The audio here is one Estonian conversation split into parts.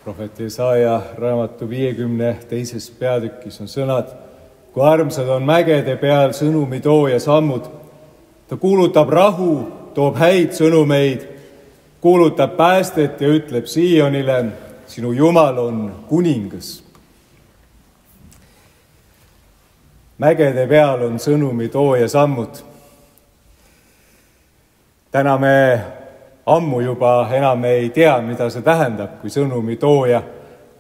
Prohvet Jesaja raamatu 52. peatükis on sõnad: kui armsad on mägede peal sõnumitooja sammud. Ta kuulutab rahu, toob häid sõnumeid, kuulutab päästet ja ütleb Siionile, sinu Jumal on kuningas. Mägede peal on sõnumitooja sammud. Täna me ammu juba enam ei tea, mida see tähendab, kui sõnumitooja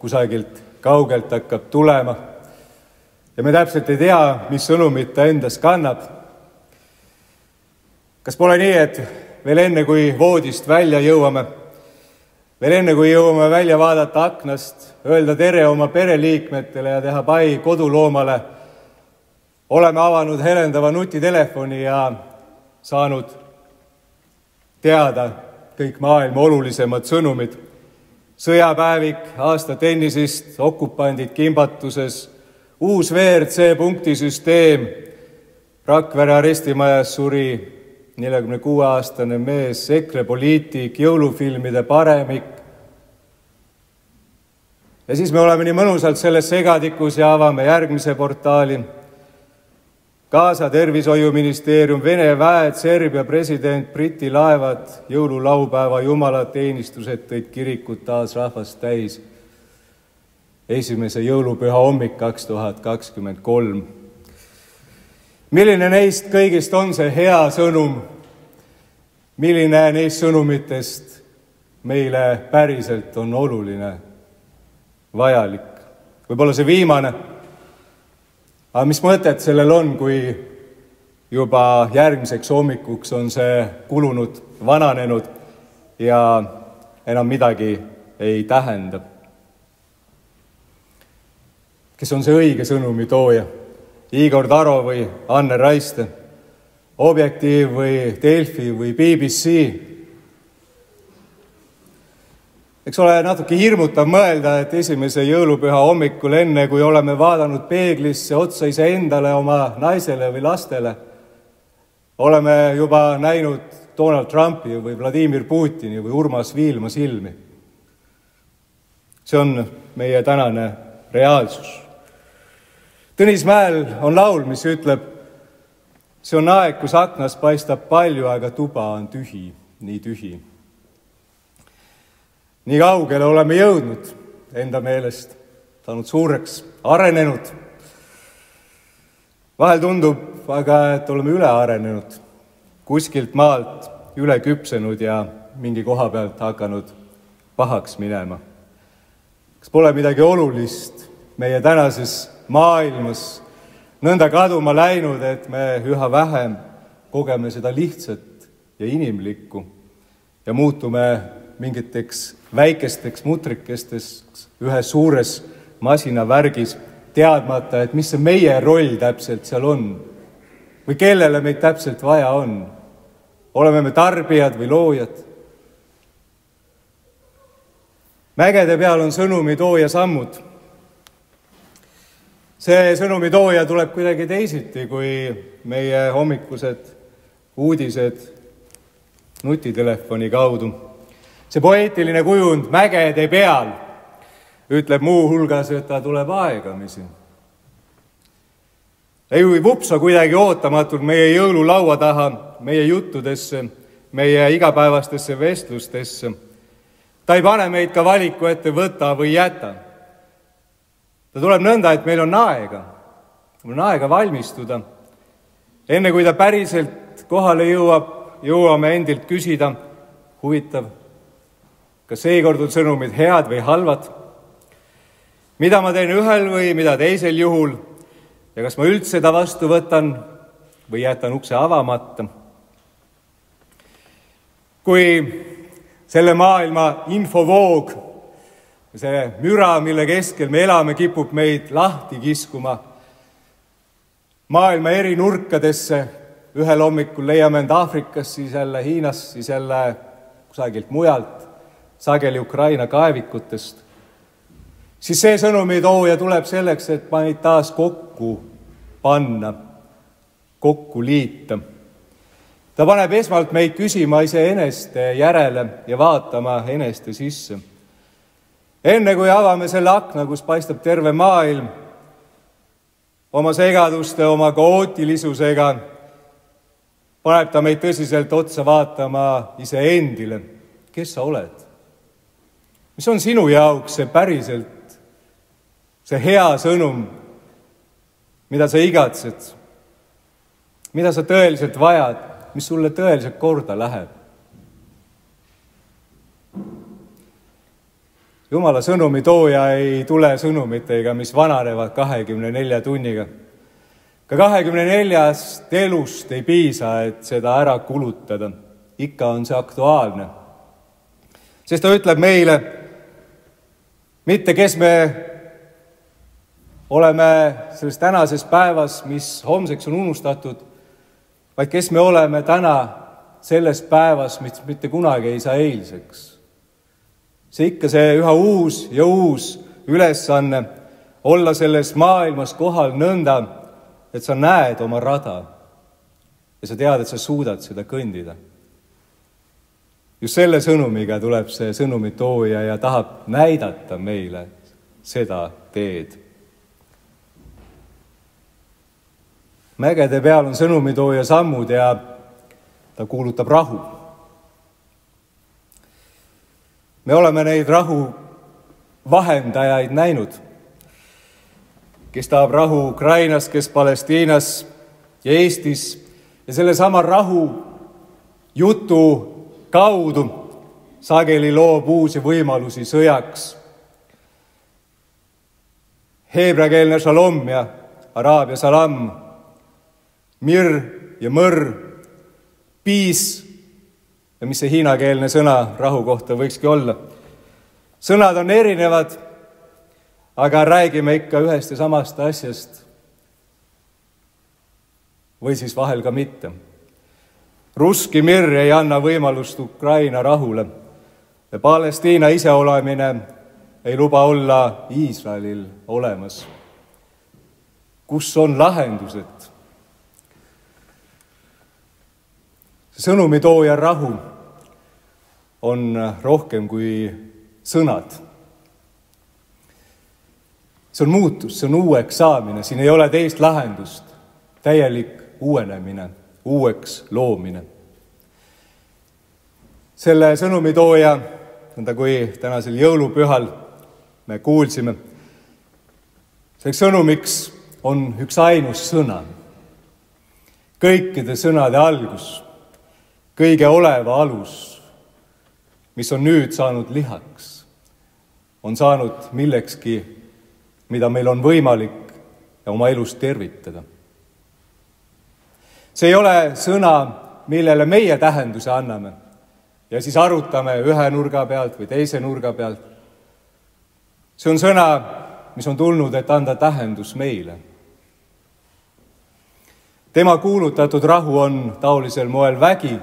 kusagilt kaugelt hakkab tulema. Ja me täpselt ei tea, mis sõnumit ta endas kannab. Kas pole nii, et veel enne, kui voodist välja jõuame, veel enne, kui jõuame välja vaadata aknast, öelda tere oma pereliikmetele ja teha pai koduloomale, oleme avanud helendava nutitelefoni ja saanud teada kõik maailma olulisemad sõnumid. Sõjapäevik, aasta tennisist, okupandid kimbatuses, uus WRC punktisüsteem, Rakvere arestimajas suri 46-aastane mees, EKRE poliitik, jõulufilmide paremik. Ja siis me oleme nii mõnusalt selles segadikus ja avame järgmise portaali. Gaza tervishoiuministeerium, Vene väed, Serbia president, Briti laevad, jõululaupäeva jumalateenistused tõid kirikut taas rahvast täis. Esimese jõulupüha hommik 2023. Milline neist kõigist on see hea sõnum? Milline neist sõnumitest meile päriselt on oluline, vajalik? Võib-olla see viimane. Aga mis mõtet sellel on, kui juba järgmiseks hommikuks on see kulunud, vananenud ja enam midagi ei tähenda? Kes on see õige sõnumitooja? Igor Taro või Anne Raiste? Objektiiv või Delfi või BBC? Eks ole natuke hirmutav mõelda, et esimese jõulupüha hommikul enne, kui oleme vaadanud peeglisse otsa iseendale, oma naisele või lastele, oleme juba näinud Donald Trumpi või Vladimir Putini või Urmas Viilma silmi. See on meie tänane reaalsus. Tõnis Mäel on laul, mis ütleb: see on aeg, kus aknas paistab palju, aga tuba on tühi, nii tühi. Nii kaugele oleme jõudnud enda meelest, saanud suureks, arenenud. Vahel tundub aga, et oleme üle arenenud, kuskilt maalt üle küpsenud ja mingi koha pealt hakanud pahaks minema. Kas pole midagi olulist meie tänases maailmas nõnda kaduma läinud, et me üha vähem kogeme seda lihtsat ja inimlikku ja muutume mingiteks väikesteks mutrikesteks ühes suures masinavärgis, teadmata, et mis see meie roll täpselt seal on või kellele meid täpselt vaja on. Oleme me tarbijad või loojad? Mägede peal on sõnumitooja sammud. See sõnumitooja tuleb kuidagi teisiti kui meie hommikused uudised nutitelefoni kaudu. See poeetiline kujund mägede peal ütleb muu hulgas, et ta tuleb aegamisi. Ei vupsa kuidagi ootamatult meie jõululaua taha, meie juttudesse, meie igapäevastesse vestlustesse. Ta ei pane meid ka valiku ette võta või jäta. Ta tuleb nõnda, et meil on aega. Meil on aega valmistuda. Enne kui ta päriselt kohale jõuame endilt küsida: huvitav, kas seekord on sõnumid head või halvad? Mida ma teen ühel või mida teisel juhul? Ja kas ma üldse ta vastu võtan või jätan ukse avamata? Kui selle maailma infovoog, see müra, mille keskel me elame, kipub meid lahti kiskuma maailma eri nurkadesse, ühel hommikul leiame end Aafrikas, siis jälle Hiinas, siis jälle kusagilt mujalt, sageli Ukraina kaevikutest, siis see sõnumitooja tuleb selleks, et meid taas kokku panna, kokku liita. Ta paneb esmalt meid küsima iseeneste järele ja vaatama eneste sisse. Enne kui avame selle akna, kus paistab terve maailm, oma segaduste, oma kaootilisusega, paneb ta meid tõsiselt otsa vaatama iseendile. Kes sa oled? Mis on sinu jaoks see päriselt, see hea sõnum, mida sa igatsed, mida sa tõeliselt vajad, mis sulle tõeliselt korda läheb? Jumala sõnumi tooja ei tule sõnumitega, mis vananevad 24 tunniga. Ka 24 elust ei piisa, et seda ära kulutada. Ikka on see aktuaalne. Sest ta ütleb meile, mitte kes me oleme selles tänases päevas, mis homseks on unustatud, vaid kes me oleme täna selles päevas, mis mitte kunagi ei saa eilseks. See ikka see üha uus ja uus ülesanne olla selles maailmas kohal nõnda, et sa näed oma rada ja sa tead, et sa suudad seda kõndida. Just selle sõnumiga tuleb see sõnumitooja ja tahab näidata meile seda teed. Mägede peal on sõnumitooja sammud ja ta kuulutab rahu. Me oleme neid rahu vahendajaid näinud, kes tahab rahu Ukrainas, kes Palestiinas ja Eestis ja selle sama rahu jutu kaudu sageli loob uusi võimalusi sõjaks. Heebreakeelne šalom ja araabia salam, mir ja mõr, piis ja mis see hiinakeelne sõna rahu kohta võikski olla. Sõnad on erinevad, aga räägime ikka ühest ja samast asjast. Või siis vahel ka mitte. Ruski mir ei anna võimalust Ukraina rahule ja Palestiina iseolemine ei luba olla Iisraelil olemas. Kus on lahendused? Sõnumitooja rahu on rohkem kui sõnad. See on muutus, see on uueks saamine, siin ei ole teist lahendust. Täielik uuenemine, uueks loomine. Selle sõnumitooja, nõnda kui tänasel jõulupühal me kuulsime, selleks sõnumiks on üks ainus sõna. Kõikide sõnade algus, kõige oleva alus, mis on nüüd saanud lihaks, on saanud millekski, mida meil on võimalik oma elus tervitada. See ei ole sõna, millele meie tähenduse anname ja siis arutame ühe nurga pealt või teise nurga pealt. See on sõna, mis on tulnud, et anda tähendus meile. Tema kuulutatud rahu on taolisel moel vägi,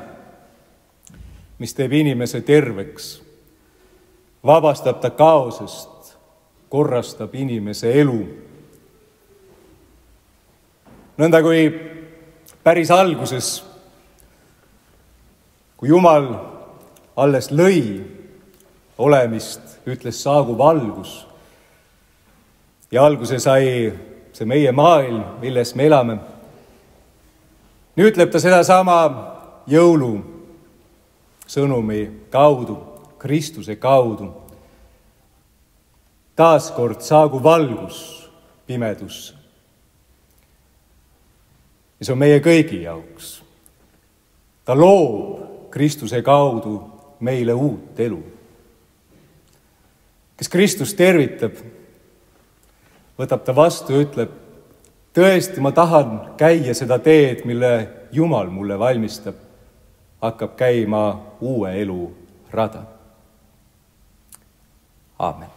mis teeb inimese terveks, vabastab ta kaosest, korrastab inimese elu. Nõnda kui päris alguses, kui Jumal alles lõi olemist, ütles saagu valgus ja alguse sai see meie maailm, milles me elame. Nüüd ütleb ta sedasama jõulu sõnumi kaudu, Kristuse kaudu. Taaskord saagu valgus pimedusse. Ja see on meie kõigi jaoks. Ta loob Kristuse kaudu meile uut elu. Kes Kristus tervitab, võtab ta vastu ja ütleb, tõesti, ma tahan käia seda teed, mille Jumal mulle valmistab. Hakkab käima uue elu rada. Aamen.